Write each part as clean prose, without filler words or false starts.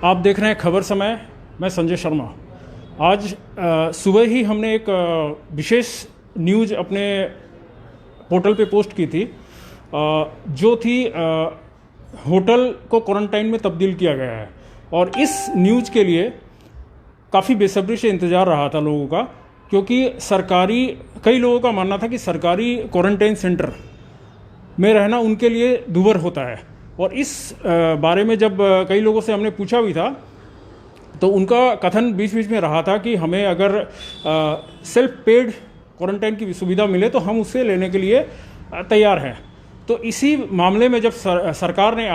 आप देख रहे हैं खबर समय। मैं संजय शर्मा। आज सुबह ही हमने एक विशेष न्यूज़ अपने पोर्टल पे पोस्ट की थी, जो थी होटल को क्वारंटाइन में तब्दील किया गया है। और इस न्यूज़ के लिए काफ़ी बेसब्री से इंतज़ार रहा था लोगों का, क्योंकि कई लोगों का मानना था कि सरकारी क्वारंटाइन सेंटर में रहना उनके लिए दूभर होता है। और इस बारे में जब कई लोगों से हमने पूछा भी था, तो उनका कथन बीच बीच में रहा था कि हमें अगर सेल्फ पेड क्वारंटाइन की सुविधा मिले तो हम उसे लेने के लिए तैयार हैं। तो इसी मामले में जब सरकार ने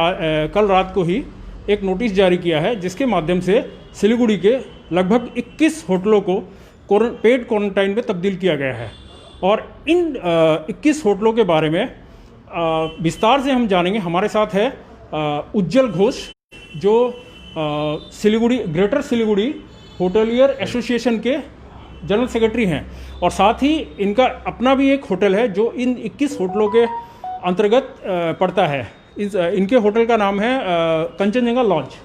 कल रात को ही एक नोटिस जारी किया है, जिसके माध्यम से सिलीगुड़ी के लगभग 21 होटलों को पेड क्वारंटाइन में तब्दील किया गया है। और इन 21 होटलों के बारे में विस्तार से हम जानेंगे। हमारे साथ है उज्जवल घोष, जो ग्रेटर सिलीगुड़ी होटलियर एसोसिएशन के जनरल सेक्रेटरी हैं, और साथ ही इनका अपना भी एक होटल है जो इन 21 होटलों के अंतर्गत पड़ता है। इनके होटल का नाम है कंचनजंगा लॉन्च।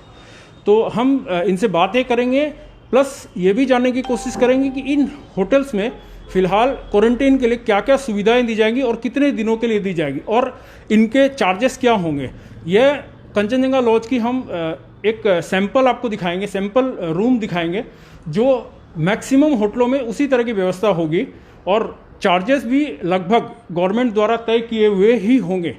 तो हम इनसे बातें करेंगे, प्लस ये भी जानने की कोशिश करेंगे कि इन होटल्स में फ़िलहाल क्वारंटाइन के लिए क्या क्या सुविधाएं दी जाएंगी और कितने दिनों के लिए दी जाएगी, और इनके चार्जेस क्या होंगे। यह कंचनजंगा लॉज की हम एक सैंपल आपको दिखाएंगे, सैंपल रूम दिखाएंगे, जो मैक्सिमम होटलों में उसी तरह की व्यवस्था होगी, और चार्जेस भी लगभग गवर्नमेंट द्वारा तय किए हुए ही होंगे,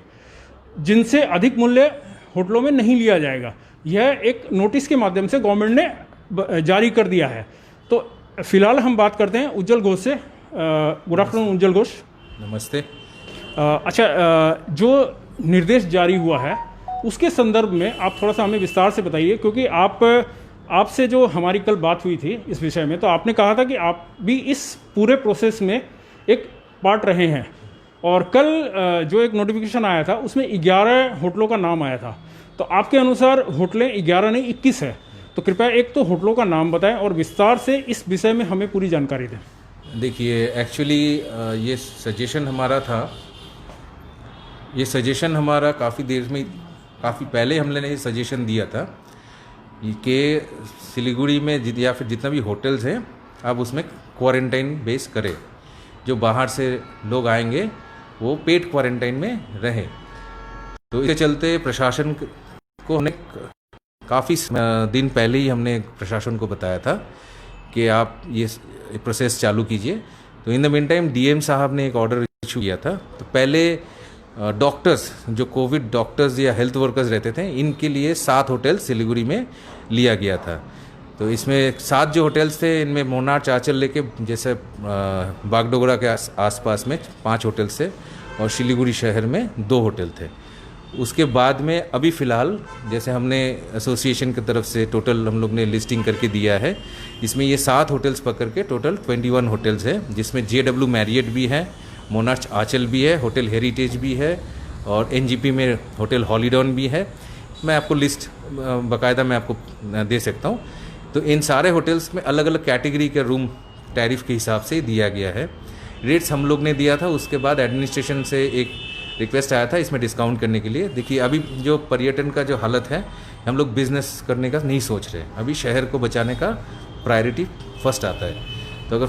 जिनसे अधिक मूल्य होटलों में नहीं लिया जाएगा। यह एक नोटिस के माध्यम से गवर्नमेंट ने जारी कर दिया है। तो फिलहाल हम बात करते हैं उज्जवल घोष से। गुड आफ्टरनून उज्जवल घोष। नमस्ते। अच्छा, जो निर्देश जारी हुआ है उसके संदर्भ में आप थोड़ा सा हमें विस्तार से बताइए, क्योंकि आपसे जो हमारी कल बात हुई थी इस विषय में, तो आपने कहा था कि आप भी इस पूरे प्रोसेस में एक पार्ट रहे हैं। और कल जो एक नोटिफिकेशन आया था उसमें 11 होटलों का नाम आया था। तो आपके अनुसार होटलें 11 नहीं 21 है। तो कृपया एक तो होटलों का नाम बताएं और विस्तार से इस विषय में हमें पूरी जानकारी दें। देखिए, एक्चुअली ये सजेशन हमारा काफ़ी देर में, काफ़ी पहले हमने ये सजेशन दिया था कि सिलीगुड़ी में या फिर जितना भी होटल्स हैं, आप उसमें क्वारंटाइन बेस करें। जो बाहर से लोग आएंगे वो पेड क्वारंटाइन में रहें। तो इसके चलते प्रशासन को हमने काफ़ी दिन पहले ही हमने प्रशासन को बताया था कि आप ये प्रोसेस चालू कीजिए। तो in the mean time DM साहब ने एक ऑर्डर इशू किया था। तो पहले डॉक्टर्स, जो कोविड डॉक्टर्स या हेल्थ वर्कर्स रहते थे, इनके लिए 7 होटल सिलीगुड़ी में लिया गया था। तो इसमें 7 जो होटल्स थे, इनमें मोनार्च आंचल लेके जैसे बागडोगरा के आसपास में 5 होटल्स थे, और सिलीगुड़ी शहर में 2 होटल थे। उसके बाद में अभी फ़िलहाल जैसे हमने एसोसिएशन की तरफ से टोटल हम लोग ने लिस्टिंग करके दिया है, इसमें ये 7 होटल्स पकड़ के टोटल 21 होटल्स है, जिसमें JW मैरियट भी है, मोनार्च आंचल भी है, होटल हेरिटेज भी है, और NGP में होटल हॉलीडॉन भी है। मैं आपको लिस्ट बाकायदा मैं आपको दे सकता हूँ। तो इन सारे होटल्स में अलग अलग कैटेगरी के रूम टैरिफ के हिसाब से दिया गया है। रेट्स हम लोग ने दिया था, उसके बाद एडमिनिस्ट्रेशन से एक रिक्वेस्ट आया था इसमें डिस्काउंट करने के लिए। देखिए, अभी जो पर्यटन का जो हालत है, हम लोग बिज़नेस करने का नहीं सोच रहे। अभी शहर को बचाने का प्रायोरिटी फर्स्ट आता है। तो अगर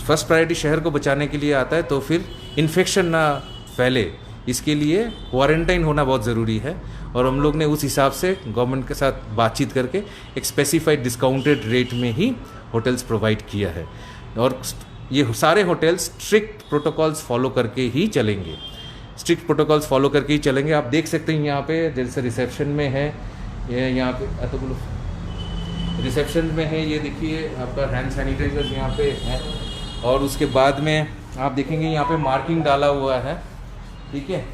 फर्स्ट प्रायोरिटी शहर को बचाने के लिए आता है, तो फिर इन्फेक्शन ना फैले, इसके लिए क्वारंटाइन होना बहुत ज़रूरी है। और हम लोग ने उस हिसाब से गवर्नमेंट के साथ बातचीत करके एक स्पेसिफाइड डिस्काउंटेड रेट में ही होटल्स प्रोवाइड किया है। और ये सारे होटल्स स्ट्रिक्ट प्रोटोकॉल्स फॉलो करके ही चलेंगे, आप देख सकते हैं यहाँ पे, जैसे रिसेप्शन में है, ये यहाँ पे तो बोलो रिसेप्शन में है, ये देखिए आपका हैंड सैनिटाइजर यहाँ पे है। और उसके बाद में आप देखेंगे यहाँ पे मार्किंग डाला हुआ है, ठीक है,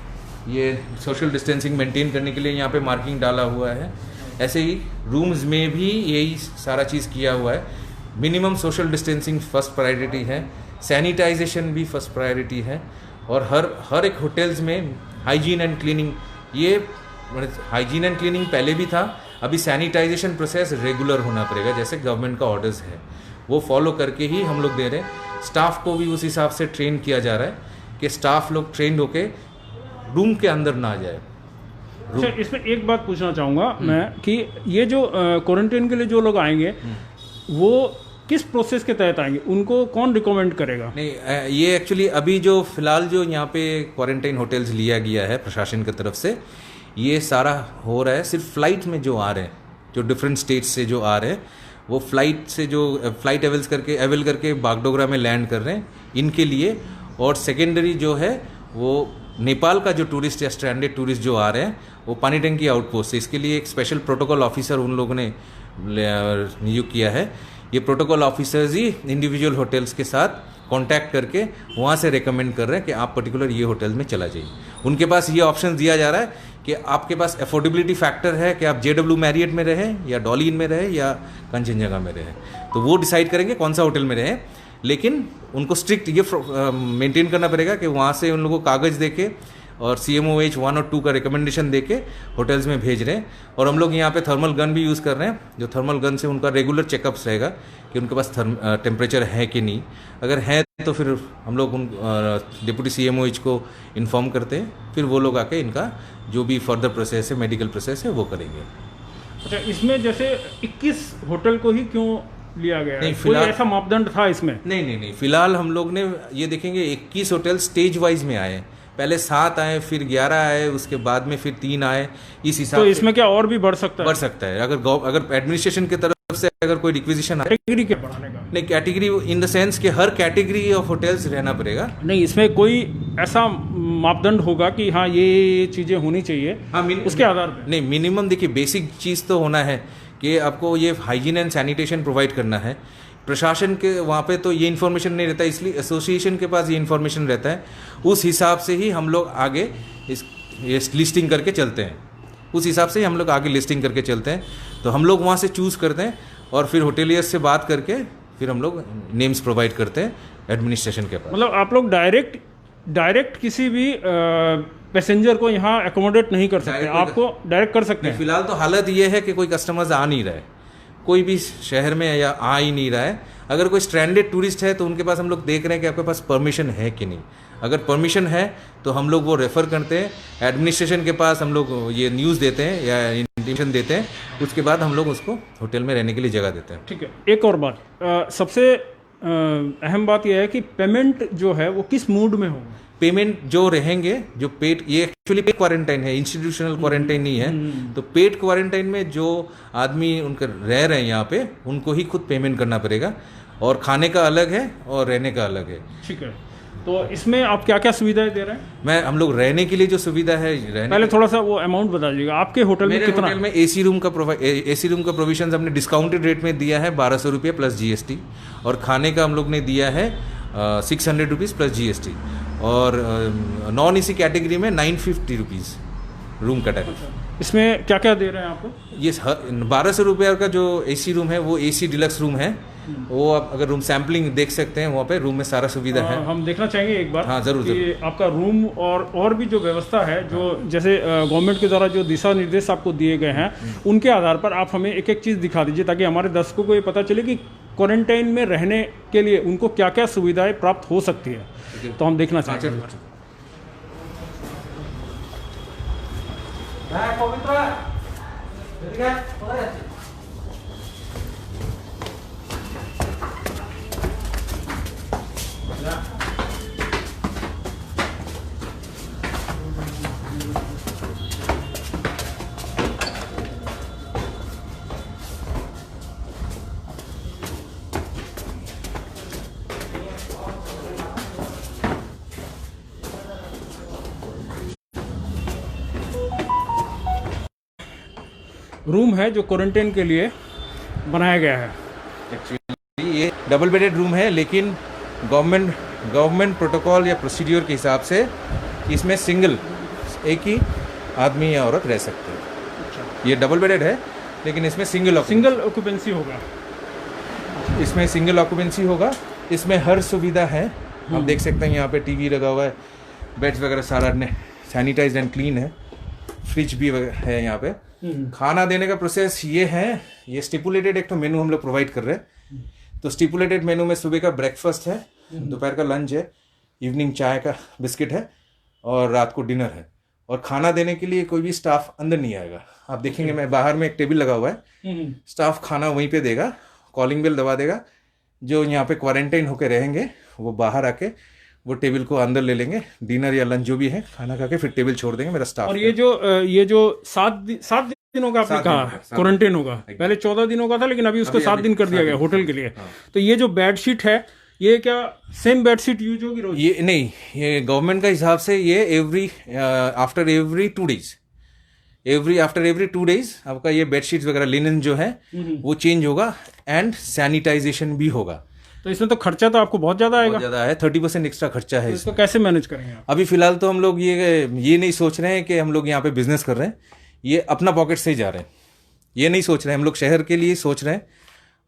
ये सोशल डिस्टेंसिंग मेंटेन करने के लिए यहाँ पे मार्किंग डाला हुआ है। ऐसे ही रूम्स में भी यही सारा चीज़ किया हुआ है। Minimum social distancing first priority है, सैनिटाइजेशन भी फर्स्ट प्रायोरिटी है, और हर एक होटल्स में हाइजीन एंड क्लीनिंग, ये हाइजीन एंड क्लीनिंग पहले भी था, अभी सैनिटाइजेशन प्रोसेस रेगुलर होना पड़ेगा, जैसे गवर्नमेंट का ऑर्डर्स है वो फॉलो करके ही हम लोग दे रहे हैं। स्टाफ को भी उस हिसाब से ट्रेन किया जा रहा है कि स्टाफ लोग ट्रेंड होके रूम के अंदर ना जाए। अच्छा, इसमें एक बात पूछना चाहूँगा मैं कि ये जो क्वारंटाइन के लिए जो लोग आएंगे वो किस प्रोसेस के तहत आएंगे, उनको कौन रिकमेंड करेगा? नहीं, ये एक्चुअली अभी जो फिलहाल जो यहाँ पे क्वारंटाइन होटल्स लिया गया है प्रशासन की तरफ से, ये सारा हो रहा है सिर्फ फ्लाइट में जो आ रहे हैं, जो डिफरेंट स्टेट्स से जो आ रहे हैं, वो फ्लाइट से जो फ्लाइट अवेल करके बागडोगरा में लैंड कर रहे हैं इनके लिए। और सेकेंडरी जो है वो नेपाल का जो टूरिस्ट या स्ट्रैंडेड टूरिस्ट जो आ रहे हैं वो पानी टंकी आउटपोस्ट से, इसके लिए एक स्पेशल प्रोटोकॉल ऑफिसर उन लोगों ने नियुक्त किया है। ये प्रोटोकॉल ऑफिसर्स ही इंडिविजुअल होटल्स के साथ कांटेक्ट करके वहाँ से रेकमेंड कर रहे हैं कि आप पर्टिकुलर ये होटल में चला जाइए। उनके पास ये ऑप्शन दिया जा रहा है कि आपके पास अफोर्डेबिलिटी फैक्टर है कि आप JW मैरियट में रहें या डॉली इन में रहें या कंचनजंगा में रहें, तो वो डिसाइड करेंगे कौन सा होटल में रहें। लेकिन उनको स्ट्रिक्ट ये मेंटेन करना पड़ेगा कि वहाँ से उन लोगों को कागज़ देके और CMOH 1 और 2 का रिकमेंडेशन देके होटल्स में भेज रहे हैं। और हम लोग यहाँ पे थर्मल गन भी यूज़ कर रहे हैं, जो थर्मल गन से उनका रेगुलर चेकअप्स रहेगा कि उनके पास टेम्परेचर है कि नहीं। अगर है तो फिर हम लोग उन डिप्टी CMOH को इन्फॉर्म करते हैं, फिर वो लोग आके इनका जो भी फर्दर प्रोसेस है, मेडिकल प्रोसेस है, वो करेंगे। अच्छा, इसमें जैसे 21 होटल को ही क्यों लिया गया है? कोई ऐसा मापदंड था इसमें? नहीं, फिलहाल हम लोग ने ये देखेंगे 21 होटल स्टेज वाइज में आए, पहले 7 आए, फिर 11 आए, उसके बाद में फिर 3 आए, इस हिसाब। तो इसमें क्या और भी बढ़ सकता है? बढ़ सकता है अगर एडमिनिस्ट्रेशन की तरफ से अगर कोई रिक्विजिशन आए। कैटेगरी क्या बढ़ाने का? नहीं, कैटेगरी इन द सेंस कि हर कैटेगरी ऑफ होटल्स रहना पड़ेगा। नहीं, इसमें कोई ऐसा मापदंड होगा कि हाँ ये चीज़ें होनी चाहिए, हाँ, उसके आधार पर? नहीं, मिनिमम देखिए बेसिक चीज़ तो होना है कि आपको ये हाइजीन एंड सैनिटेशन प्रोवाइड करना है। प्रशासन के वहाँ पे तो ये इन्फॉर्मेशन नहीं रहता, इसलिए एसोसिएशन के पास ये इन्फॉर्मेशन रहता है। उस हिसाब से ही हम लोग आगे ये लिस्टिंग करके चलते हैं, उस हिसाब से ही हम लोग आगे लिस्टिंग करके चलते हैं। तो हम लोग वहाँ से चूज़ करते हैं और फिर होटेलियर्स से बात करके फिर हम लोग नेम्स प्रोवाइड करते हैं एडमिनिस्ट्रेशन के पास। मतलब आप लोग डायरेक्ट किसी भी पैसेंजर को यहाँ एकोमोडेट नहीं कर सकते, आपको डायरेक्ट कर सकते हैं? फिलहाल तो हालत ये है कि कोई कस्टमर्स आ नहीं रहा है, कोई भी शहर में या आ ही नहीं रहा है। अगर कोई स्ट्रैंडेड टूरिस्ट है तो उनके पास हम लोग देख रहे हैं कि आपके पास परमिशन है कि नहीं। अगर परमिशन है तो हम लोग वो रेफ़र करते हैं एडमिनिस्ट्रेशन के पास, हम लोग ये न्यूज़ देते हैं या इंटीमेशन देते हैं, उसके बाद हम लोग उसको होटल में रहने के लिए जगह देते हैं। ठीक है, एक और बात, सबसे अहम बात यह है कि पेमेंट जो है वो किस मूड में होगा? पेमेंट जो रहेंगे, जो पेड, ये एक्चुअली पेड क्वारंटाइन है, इंस्टीट्यूशनल क्वारंटाइन नहीं है। तो पेड क्वारंटाइन में जो आदमी उनके रह रहे हैं यहाँ पे, उनको ही खुद पेमेंट करना पड़ेगा, और खाने का अलग है और रहने का अलग है। ठीक है, तो इसमें आप क्या क्या सुविधाएं दे रहे हैं? हम लोग रहने के लिए जो सुविधा है, पहले थोड़ा सा वो अमाउंट बता दीजिएगा। आपके होटल में कितना? होटल में AC रूम का प्रोविजन हमने डिस्काउंटेड रेट में दिया है 1200 रुपये प्लस GST, और खाने का हम लोग ने दिया है 600 रुपीज़ प्लस GST, और नॉन AC कैटेगरी में 950 रुपीज़ रूम का टैरिफ। इसमें क्या क्या दे रहे हैं आपको? ये 1200 रुपये का जो AC रूम है वो AC डिलक्स रूम है। वो आप अगर रूम सैम्पलिंग देख सकते हैं, वहाँ पे रूम में सारा सुविधा है। हम देखना चाहेंगे एक बार। हाँ, जरूर। आपका रूम और भी जो व्यवस्था है, जो जैसे गवर्नमेंट के द्वारा जो दिशा निर्देश आपको दिए गए हैं, उनके आधार पर आप हमें एक एक चीज़ दिखा दीजिए, ताकि हमारे दर्शकों को ये पता चले कि क्वारंटाइन में रहने के लिए उनको क्या क्या सुविधाएं प्राप्त हो सकती है। तो हम देखना चाहेंगे। रूम है जो क्वारंटाइन के लिए बनाया गया है। एक्चुअली ये डबल बेडेड रूम है, लेकिन गवर्नमेंट प्रोटोकॉल या प्रोसीड्योर के हिसाब से इसमें सिंगल एक ही आदमी या औरत रह सकते हैं। ये डबल बेडेड है, लेकिन इसमें सिंगल ऑक्यूपेंसी होगा। इसमें सिंगल ऑक्यूपेंसी होगा। इसमें हर सुविधा है, आप देख सकते हैं। यहाँ पे TV लगा हुआ है, बेड्स वगैरह सारा सैनिटाइज एंड क्लीन है, फ्रिज भी है यहाँ पे। खाना देने का प्रोसेस ये है, ये स्टिपुलेटेड एक तो मेनू हम लोग प्रोवाइड कर रहे हैं। तो स्टिपुलेटेड मेनू में सुबह का ब्रेकफास्ट है, दोपहर का लंच है, इवनिंग चाय का बिस्किट है, और रात को डिनर है। और खाना देने के लिए कोई भी स्टाफ अंदर नहीं आएगा। आप देखेंगे मैं बाहर में एक टेबल लगा हुआ है, स्टाफ खाना वहीं पे देगा, कॉलिंग बेल दबा देगा, जो यहाँ पे क्वारंटाइन होकर रहेंगे वो बाहर आके वो टेबल को अंदर ले लेंगे, डिनर या लंच जो भी है खाना खा के फिर टेबल छोड़ देंगे मेरा स्टाफ। और ये जो 7 दिनों का आपने कहा क्वारंटाइन होगा, पहले 14 दिनों का था लेकिन अभी उसको 7 दिन कर दिया गया होटल के लिए। तो ये जो बेडशीट है ये क्या सेम बेडशीट यूज होगी रोज? ये नहीं, ये गवर्नमेंट का हिसाब से ये after every 2 days after every 2 days आपका ये बेडशीट वगैरह लिनन जो है वो चेंज होगा एंड सैनिटाइजेशन भी होगा। तो इसमें तो खर्चा तो आपको बहुत ज्यादा आएगा। बहुत ज्यादा है, 30% एक्स्ट्रा खर्चा है। तो इसको कैसे मैनेज करेंगे आप? अभी फिलहाल तो हम लोग ये नहीं सोच रहे हैं कि हम लोग यहाँ पे बिजनेस कर रहे हैं, ये अपना पॉकेट से ही जा रहे हैं, ये नहीं सोच रहे हैं, हम लोग शहर के लिए सोच रहे हैं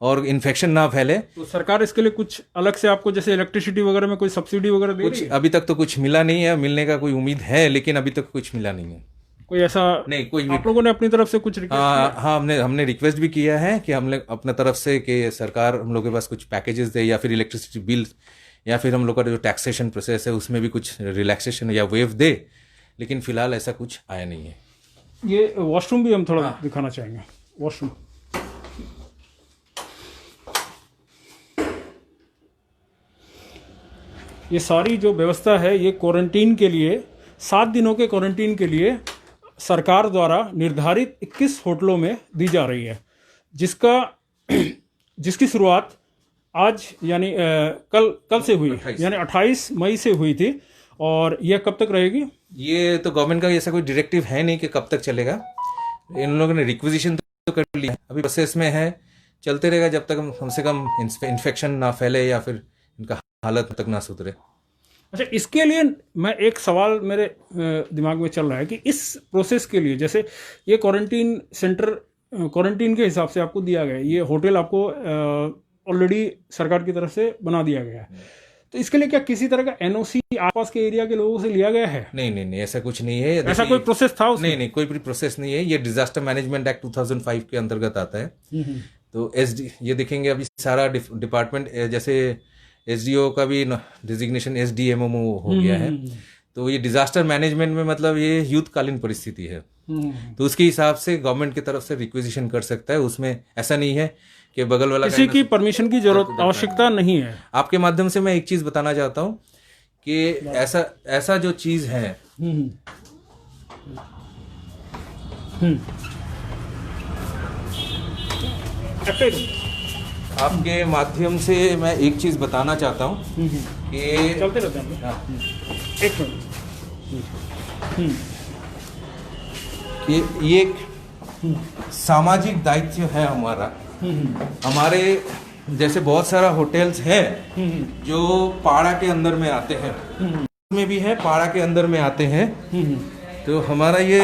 और इन्फेक्शन ना फैले। तो सरकार इसके लिए कुछ अलग से आपको जैसे इलेक्ट्रिसिटी वगैरह में कोई सब्सिडी वगैरह दे रही है? अभी तक तो कुछ मिला नहीं है, मिलने का कोई उम्मीद है लेकिन अभी तक कुछ मिला नहीं है। कोई ऐसा नहीं, कोई आप लोगों ने अपनी तरफ से कुछ रिक्वेस्ट हाँ, हमने रिक्वेस्ट भी किया है कि हम लोग अपने तरफ से कि सरकार हम लोग के पास कुछ पैकेजेस दे या फिर इलेक्ट्रिसिटी बिल या फिर हम लोग का जो टैक्सेशन प्रोसेस है उसमें भी कुछ रिलैक्सेशन या वेव दे, लेकिन फिलहाल ऐसा कुछ आया नहीं है। ये वॉशरूम भी हम थोड़ा दिखाना चाहेंगे। वॉशरूम ये सारी जो व्यवस्था है ये क्वारंटीन के लिए 7 दिनों के क्वारंटीन के लिए सरकार द्वारा निर्धारित 21 होटलों में दी जा रही है, जिसकी शुरुआत आज यानी कल से हुई, यानी 28 मई से हुई थी। और यह कब तक रहेगी? ये तो गवर्नमेंट का ऐसा कोई डायरेक्टिव है नहीं कि कब तक चलेगा। इन लोगों ने रिक्विजिशन तो कर लिया, अभी प्रोसेस में है, चलते रहेगा जब तक कम से कम इन्फेक्शन ना फैले या फिर इनका हालत तक ना सुधरे। अच्छा, इसके लिए मैं एक सवाल मेरे दिमाग में चल रहा है कि इस प्रोसेस के लिए जैसे ये क्वारंटीन सेंटर क्वारंटीन के हिसाब से आपको दिया गया है, ये होटल आपको ऑलरेडी सरकार की तरफ से बना दिया गया है, तो इसके लिए क्या किसी तरह का एनओसी आसपास के एरिया के लोगों से लिया गया है? नहीं, ऐसा कुछ नहीं है। ऐसा कोई प्रोसेस था उसमें? नहीं, कोई भी प्रोसेस नहीं है। ये डिजास्टर मैनेजमेंट एक्ट 2005 के अंतर्गत आता है। तो ये देखेंगे अभी सारा डिपार्टमेंट, जैसे एसडीओ का भी डिजिग्नेशन एसडीएमओ हो गया है, तो ये डिजास्टर मैनेजमेंट में मतलब ये युद्धकालीन परिस्थिति है, तो उसके हिसाब से गवर्नमेंट की तरफ से रिक्वेजिशन कर सकता है। उसमें ऐसा नहीं है कि बगल वाला किसी की परमिशन की जरूरत आवश्यकता नहीं है। आपके माध्यम से मैं एक चीज बताना चाहता हूँ कि ऐसा जो चीज है आपके माध्यम से मैं एक चीज बताना चाहता हूँ कि चलते रहते हैं एक कि ये एक सामाजिक दायित्व है हमारा। हमारे जैसे बहुत सारा होटल्स हैं जो पाड़ा के अंदर में आते हैं, में भी है पाड़ा के अंदर में आते हैं, तो हमारा ये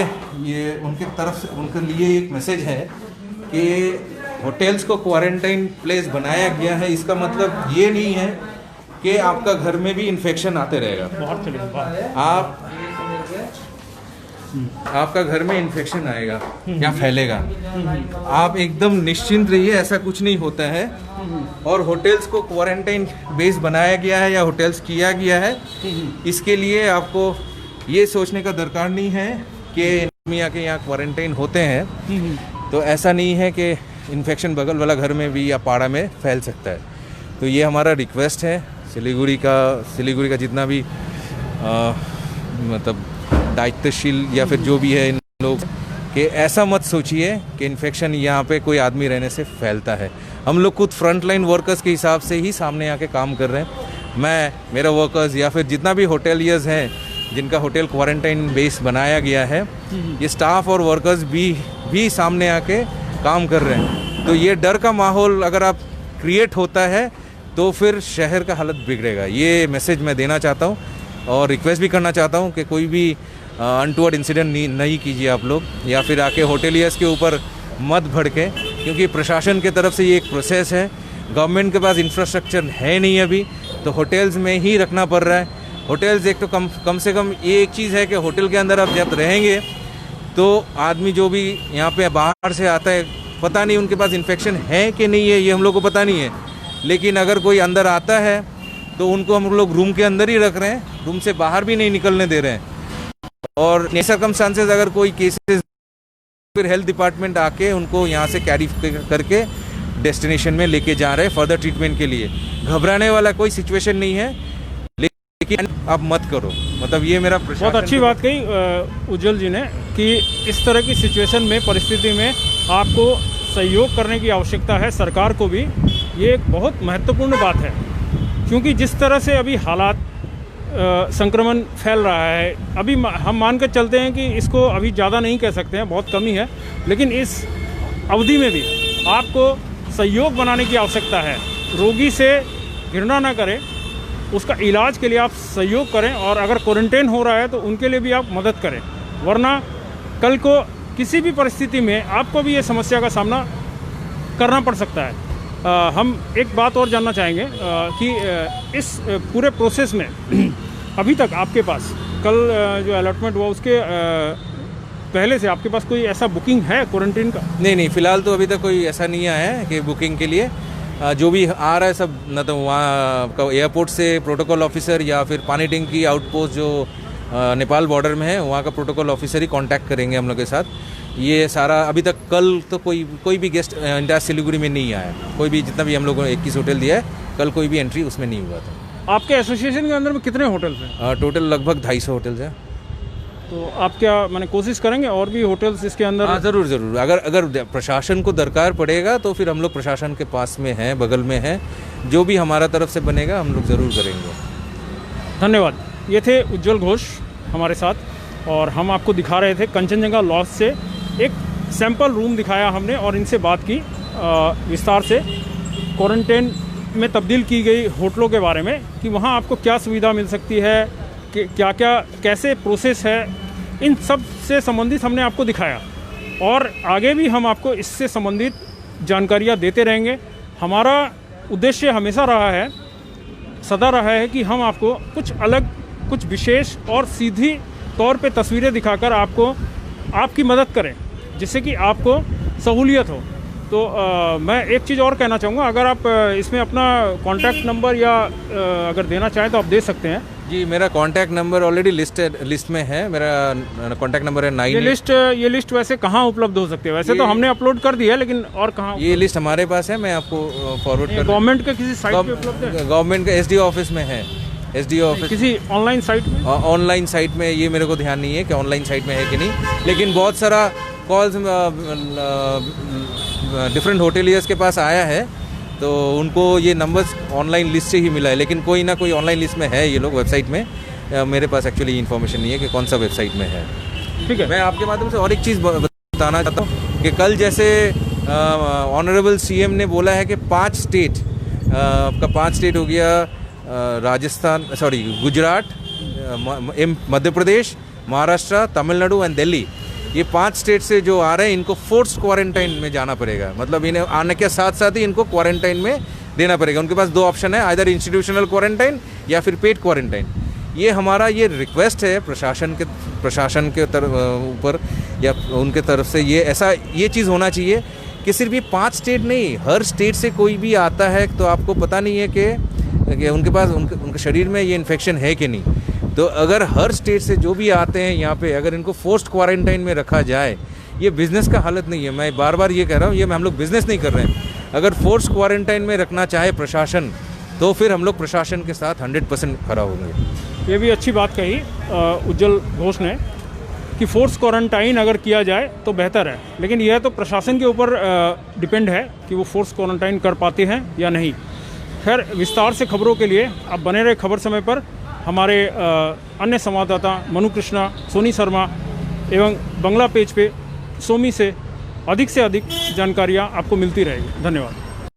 उनके तरफ से उनके लिए एक मैसेज है कि होटल्स को क्वारंटाइन प्लेस बनाया गया है, इसका मतलब ये नहीं है कि आपका घर में भी इन्फेक्शन आते रहेगा। आपका घर में इन्फेक्शन आएगा या फैलेगा, आप एकदम निश्चिंत रहिए, ऐसा कुछ नहीं होता है। और होटल्स को क्वारंटाइन बेस बनाया गया है या होटल्स किया गया है, इसके लिए आपको ये सोचने का दरकार नहीं है कि मियाँ के यहाँ क्वारंटाइन होते हैं तो ऐसा नहीं है कि इन्फेक्शन बगल वाला घर में भी या पाड़ा में फैल सकता है। तो ये हमारा रिक्वेस्ट है सिलीगुड़ी का जितना भी मतलब दायित्वशील या फिर जो भी है इन लोग कि ऐसा मत सोचिए कि इन्फेक्शन यहाँ पे कोई आदमी रहने से फैलता है। हम लोग खुद फ्रंटलाइन वर्कर्स के हिसाब से ही सामने आके काम कर रहे हैं। मेरा वर्कर्स या फिर जितना भी होटेलियर्स हैं जिनका होटल क्वारंटाइन बेस बनाया गया है, ये स्टाफ और वर्कर्स भी सामने आके काम कर रहे हैं। तो ये डर का माहौल अगर आप क्रिएट होता है तो फिर शहर का हालत बिगड़ेगा। ये मैसेज मैं देना चाहता हूँ और रिक्वेस्ट भी करना चाहता हूँ कि कोई भी अनटूवर्ड इंसिडेंट नहीं कीजिए आप लोग, या फिर आके होटेलियर्स के ऊपर मत भड़के, क्योंकि प्रशासन की तरफ से ये एक प्रोसेस है। गवर्नमेंट के पास इंफ्रास्ट्रक्चर है नहीं अभी, तो होटल्स में ही रखना पड़ रहा है। होटल्स एक तो कम से कम ये एक चीज़ है कि होटल के अंदर आप जब रहेंगे तो आदमी जो भी यहाँ पे बाहर से आता है, पता नहीं उनके पास इन्फेक्शन है कि नहीं है, ये हम लोग को पता नहीं है। लेकिन अगर कोई अंदर आता है तो उनको हम लोग रूम के अंदर ही रख रहे हैं, रूम से बाहर भी नहीं निकलने दे रहे हैं। और सर्कमस्टांसेस अगर कोई केसेस, फिर हेल्थ डिपार्टमेंट आके उनको यहाँ से कैरी करके डेस्टिनेशन में लेके जा रहे हैं फर्दर ट्रीटमेंट के लिए। घबराने वाला कोई सिचुएशन नहीं है, लेकिन आप मत करो, मतलब ये मेरा बहुत अच्छी बात कही उज्जवल जी ने कि इस तरह की सिचुएशन में, परिस्थिति में आपको सहयोग करने की आवश्यकता है, सरकार को भी। ये एक बहुत महत्वपूर्ण बात है, क्योंकि जिस तरह से अभी हालात, संक्रमण फैल रहा है, अभी हम मान कर चलते हैं कि इसको अभी ज़्यादा नहीं कह सकते हैं, बहुत कमी है, लेकिन इस अवधि में भी आपको सहयोग बनाने की आवश्यकता है। रोगी से घृणा ना करें, उसका इलाज के लिए आप सहयोग करें, और अगर क्वारंटाइन हो रहा है तो उनके लिए भी आप मदद करें, वरना कल को किसी भी परिस्थिति में आपको भी ये समस्या का सामना करना पड़ सकता है। हम एक बात और जानना चाहेंगे कि इस पूरे प्रोसेस में अभी तक आपके पास कल जो अलॉटमेंट हुआ उसके पहले से आपके पास कोई ऐसा बुकिंग है क्वारंटीन का? नहीं, फ़िलहाल तो अभी तक कोई ऐसा नहीं आया है कि बुकिंग के लिए। जो भी आ रहा है सब न तो वहाँ का एयरपोर्ट से प्रोटोकॉल ऑफिसर या फिर पानी टैंकी आउटपोस्ट जो नेपाल बॉर्डर में है, वहाँ का प्रोटोकॉल ऑफिसर ही कांटेक्ट करेंगे हम लोग के साथ। ये सारा अभी तक कल तो कोई भी गेस्ट इंडिया सिलीगुड़ी में नहीं आया। कोई भी, जितना भी हम लोगों ने 21 होटल दिया है, कल कोई भी एंट्री उसमें नहीं हुआ था। आपके एसोसिएशन के अंदर में कितने होटल्स हैं? टोटल लगभग 250 होटल्स हैं। तो आप क्या मैंने कोशिश करेंगे और भी होटल्स इसके अंदर? हाँ, ज़रूर। अगर प्रशासन को दरकार पड़ेगा तो फिर हम लोग प्रशासन के पास में हैं, बगल में हैं, जो भी हमारा तरफ से बनेगा हम लोग ज़रूर करेंगे। धन्यवाद। ये थे उज्जवल घोष हमारे साथ, और हम आपको दिखा रहे थे कंचनजंगा लॉज से एक सैंपल रूम दिखाया हमने, और इनसे बात की विस्तार से क्वारंटाइन में तब्दील की गई होटलों के बारे में, कि वहाँ आपको क्या सुविधा मिल सकती है, कि क्या कैसे प्रोसेस है, इन सब से संबंधित हमने आपको दिखाया, और आगे भी हम आपको इससे संबंधित जानकारियाँ देते रहेंगे। हमारा उद्देश्य हमेशा रहा है, सदा रहा है कि हम आपको कुछ अलग, कुछ विशेष और सीधी तौर पे तस्वीरें दिखाकर आपको आपकी मदद करें, जिससे कि आपको सहूलियत हो। तो मैं एक चीज़ और कहना चाहूँगा, अगर आप इसमें अपना कॉन्टैक्ट नंबर या अगर देना चाहें तो आप दे सकते हैं। जी, मेरा कॉन्टैक्ट नंबर ऑलरेडी लिस्ट में है। मेरा कॉन्टैक्ट नंबर है 9। ये लिस्ट वैसे कहाँ उपलब्ध हो सकती है? वैसे तो हमने अपलोड कर दिया है, लेकिन और कहाँ? ये लिस्ट हमारे पास है, मैं आपको फॉरवर्ड कर। गवर्नमेंट के किसी साइट पे उपलब्ध है? गवर्नमेंट के SDO ऑफिस में है। SDO ऑफिस किसी ऑनलाइन साइट में? ऑनलाइन साइट में ये मेरे को ध्यान नहीं है कि ऑनलाइन साइट में है कि नहीं, लेकिन बहुत सारा कॉल्स डिफरेंट होटेलियर्स के पास आया है, तो उनको ये नंबर्स ऑनलाइन लिस्ट से ही मिला है, लेकिन कोई ना कोई ऑनलाइन लिस्ट में है ये लोग वेबसाइट में। मेरे पास एक्चुअली इन्फॉर्मेशन नहीं है कि कौन सा वेबसाइट में है। ठीक है, मैं आपके माध्यम से और एक चीज़ बताना चाहता हूँ कि कल जैसे ऑनरेबल CM ने बोला है कि 5 स्टेट हो गया, गुजरात, मध्य प्रदेश, महाराष्ट्र, तमिलनाडु एंड दिल्ली। ये 5 स्टेट से जो आ रहे हैं, इनको फोर्स क्वारंटाइन में जाना पड़ेगा। मतलब इन्हें आने के साथ साथ ही इनको क्वारंटाइन में देना पड़ेगा। उनके पास 2 ऑप्शन है, आइदर इंस्टीट्यूशनल क्वारंटाइन या फिर पेड क्वारंटाइन। ये हमारा ये रिक्वेस्ट है प्रशासन के ऊपर या उनके तरफ से, ये चीज़ होना चाहिए कि सिर्फ ये 5 स्टेट नहीं, हर स्टेट से कोई भी आता है तो आपको पता नहीं है कि उनके पास उनके शरीर में ये इन्फेक्शन है कि नहीं। तो अगर हर स्टेट से जो भी आते हैं यहाँ पे, अगर इनको फोर्स्ड क्वारंटाइन में रखा जाए, ये बिज़नेस का हालत नहीं है। मैं बार बार ये कह रहा हूँ, ये हम लोग बिज़नेस नहीं कर रहे हैं। अगर फोर्स्ड क्वारंटाइन में रखना चाहे प्रशासन, तो फिर हम लोग प्रशासन के साथ 100% खड़ा होंगे। ये भी अच्छी बात कही उज्जवल घोष ने कि फोर्स क्वारंटाइन अगर किया जाए तो बेहतर है, लेकिन यह तो प्रशासन के ऊपर डिपेंड है कि वो फोर्स क्वारंटाइन कर पाते हैं या नहीं। खैर, विस्तार से खबरों के लिए आप बने रहे खबर समय पर। हमारे अन्य संवाददाता मनु कृष्णा, सोनी शर्मा एवं बंगला पेज पे सोमी से अधिक जानकारियाँ आपको मिलती रहेगी। धन्यवाद।